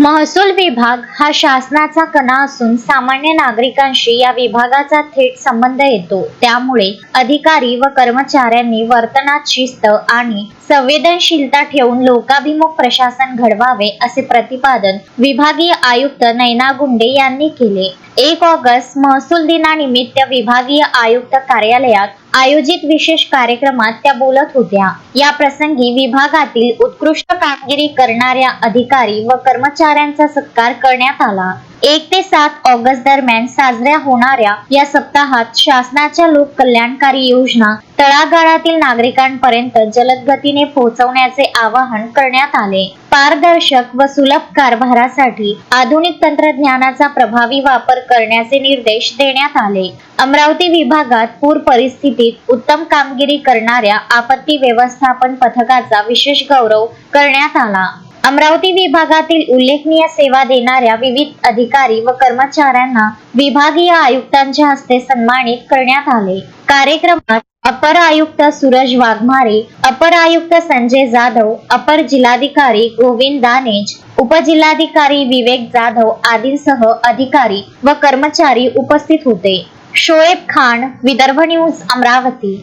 महसूल विभाग हा शासनाचा कणा असून सामान्य नागरिकांशी या विभागाचा थेट संबंध येतो। त्यामुळे अधिकारी व कर्मचाऱ्यांनी वर्तनात शिस्त आणि संवेदनशीलता ठेवून लोकाभिमुख प्रशासन घडवावे असे प्रतिपादन विभागीय आयुक्त नैना गुंडे यांनी केले। 1 ऑगस्ट महसूल दिनानिमित्त विभागीय आयुक्त कार्यालयात आयोजित विशेष कार्यक्रमात त्या बोलत होत्या। या प्रसंगी विभागातील उत्कृष्ट कामगिरी करणाऱ्या अधिकारी व कर्मचाऱ्यांचा सत्कार करण्यात आला। 1 ते 7 ऑगस्ट दरम्यान साजऱ्या होणाऱ्या या सप्ताहात शासनाच्या लोककल्याणकारी योजना तळागाळातील नागरिकांपर्यंत जलद गतीने पोहोचवण्याचे आवाहन करण्यात आले। पारदर्शक व सुलभ कारभारासाठी आधुनिक तंत्रज्ञानाचा प्रभावी वापर करण्याचे निर्देश देण्यात आले। अमरावती विभागात पूर परिस्थितीत उत्तम कामगिरी करणाऱ्या आपत्ती व्यवस्थापन पथकाचा विशेष गौरव करण्यात आला। अमरावती विभागातील उल्लेखनीय सेवा देणाऱ्या विविध अधिकारी व कर्मचाऱ्यांना विभागीय आयुक्तांच्या हस्ते सन्मानित करण्यात आले। कार्यक्रमात अपर आयुक्त सूरज वाघमारे, अपर आयुक्त संजय जाधव, अपर जिल्हाधिकारी गोविंद दानेज, उपजिल्हाधिकारी विवेक जाधव आदींसह अधिकारी व कर्मचारी उपस्थित होते। शोएब खान, विदर्भ न्यूज, अमरावती।